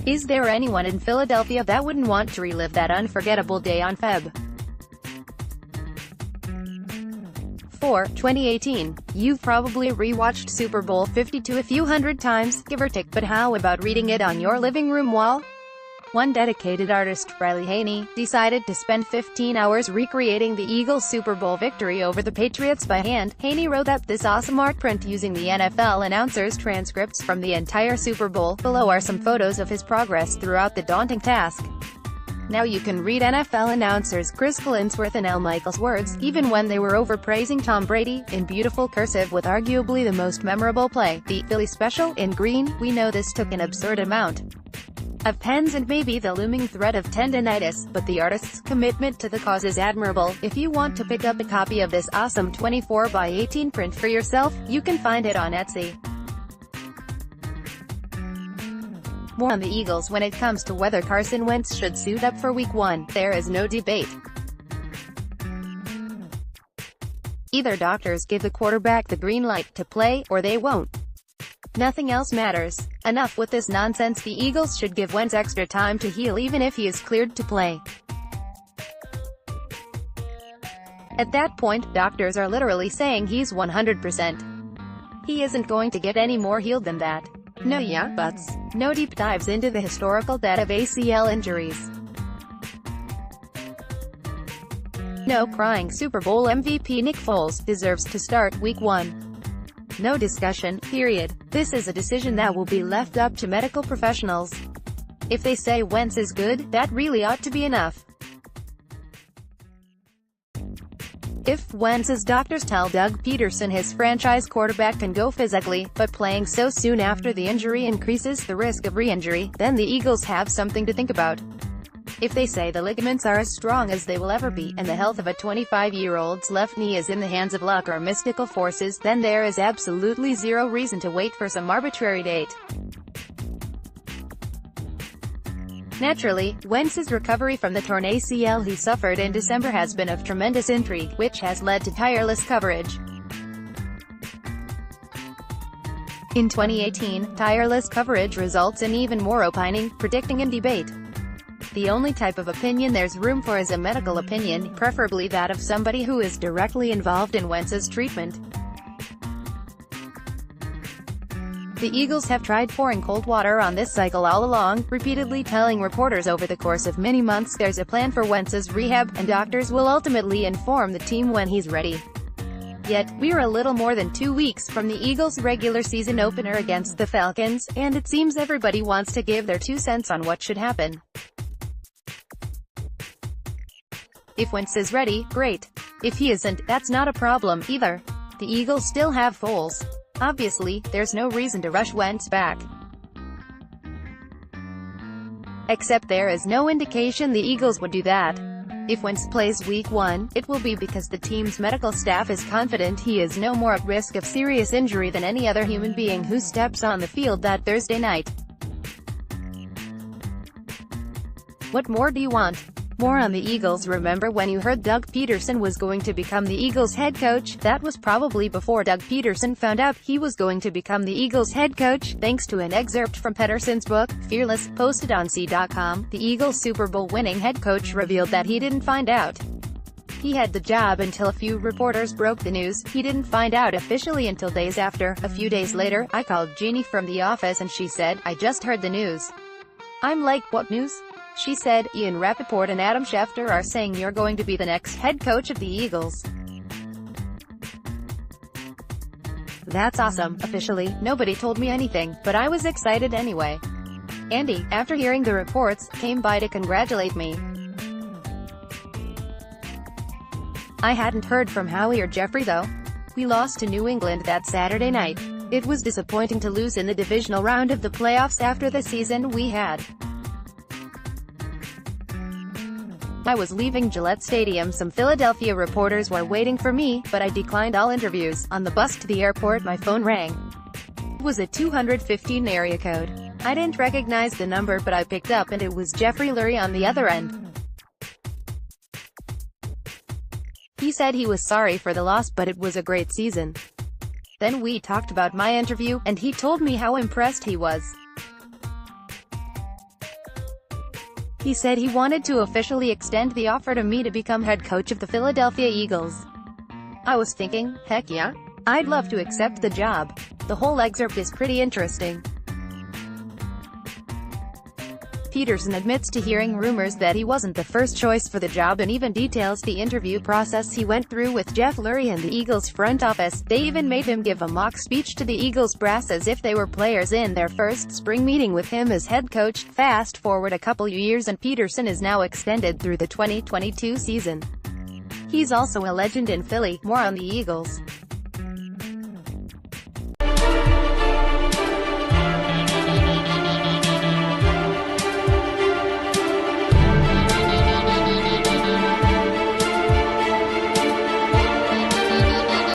Is there anyone in Philadelphia that wouldn't want to relive that unforgettable day on Feb. 4, 2018. You've probably rewatched Super Bowl 52 a few hundred times, give or take, but how about reading it on your living room wall? One dedicated artist, Reilly Haney, decided to spend 15 hours recreating the Eagles' Super Bowl victory over the Patriots by hand. Haney wrote up this awesome art print using the NFL announcers' transcripts from the entire Super Bowl. Below are some photos of his progress throughout the daunting task. Now you can read NFL announcers Chris Collinsworth and Al Michaels' words, even when they were overpraising Tom Brady, in beautiful cursive with arguably the most memorable play, the Philly special, in green. We know this took an absurd amount of pens and maybe the looming threat of tendinitis, but the artist's commitment to the cause is admirable. If you want to pick up a copy of this awesome 24x18 print for yourself, you can find it on Etsy. More on the Eagles. When it comes to whether Carson Wentz should suit up for Week 1, there is no debate. Either doctors give the quarterback the green light to play, or they won't. Nothing else matters. Enough with this nonsense. The Eagles should give Wentz extra time to heal even if he is cleared to play. At that point, doctors are literally saying he's 100%. He isn't going to get any more healed than that. No yeah buts. No deep dives into the historical debt of ACL injuries. No crying. Super Bowl MVP Nick Foles deserves to start Week 1. No discussion, period. This is a decision that will be left up to medical professionals. If they say Wentz is good, that really ought to be enough. If Wentz's doctors tell Doug Peterson his franchise quarterback can go physically, but playing so soon after the injury increases the risk of re-injury, then the Eagles have something to think about. If they say the ligaments are as strong as they will ever be, and the health of a 25-year-old's left knee is in the hands of luck or mystical forces, then there is absolutely zero reason to wait for some arbitrary date. Naturally, Wentz's recovery from the torn ACL he suffered in December has been of tremendous intrigue, which has led to tireless coverage. In 2018, tireless coverage results in even more opining, predicting and debate. The only type of opinion there's room for is a medical opinion, preferably that of somebody who is directly involved in Wentz's treatment. The Eagles have tried pouring cold water on this cycle all along, repeatedly telling reporters over the course of many months there's a plan for Wentz's rehab, and doctors will ultimately inform the team when he's ready. Yet, we're a little more than 2 weeks from the Eagles' regular season opener against the Falcons, and it seems everybody wants to give their 2 cents on what should happen. If Wentz is ready, great. If he isn't, that's not a problem, either. The Eagles still have Foles. Obviously, there's no reason to rush Wentz back. Except there is no indication the Eagles would do that. If Wentz plays Week 1, it will be because the team's medical staff is confident he is no more at risk of serious injury than any other human being who steps on the field that Thursday night. What more do you want? More on the Eagles. Remember when you heard Doug Peterson was going to become the Eagles head coach? That was probably before Doug Peterson found out he was going to become the Eagles head coach, thanks to an excerpt from Peterson's book, Fearless, posted on C.com. The Eagles Super Bowl winning head coach revealed that he didn't find out he had the job until a few reporters broke the news. He didn't find out officially until days after. A few days later, I called Jeannie from the office and she said, "I just heard the news." I'm like, "What news?" She said, "Ian Rappaport and Adam Schefter are saying you're going to be the next head coach of the Eagles." That's awesome. Officially, nobody told me anything, but I was excited anyway. Andy, after hearing the reports, came by to congratulate me. I hadn't heard from Howie or Jeffrey though. We lost to New England that Saturday night. It was disappointing to lose in the divisional round of the playoffs after the season we had. I was leaving Gillette Stadium. Some Philadelphia reporters were waiting for me, but I declined all interviews. On the bus to the airport, my phone rang. It was a 215 area code. I didn't recognize the number, but I picked up and it was Jeffrey Lurie on the other end. He said he was sorry for the loss, but it was a great season. Then we talked about my interview, and he told me how impressed he was. He said he wanted to officially extend the offer to me to become head coach of the Philadelphia Eagles. I was thinking, heck yeah, I'd love to accept the job. The whole excerpt is pretty interesting. Peterson admits to hearing rumors that he wasn't the first choice for the job and even details the interview process he went through with Jeff Lurie and the Eagles front office. They even made him give a mock speech to the Eagles brass as if they were players in their first spring meeting with him as head coach. Fast forward a couple years and Peterson is now extended through the 2022 season. He's also a legend in Philly. More on the Eagles.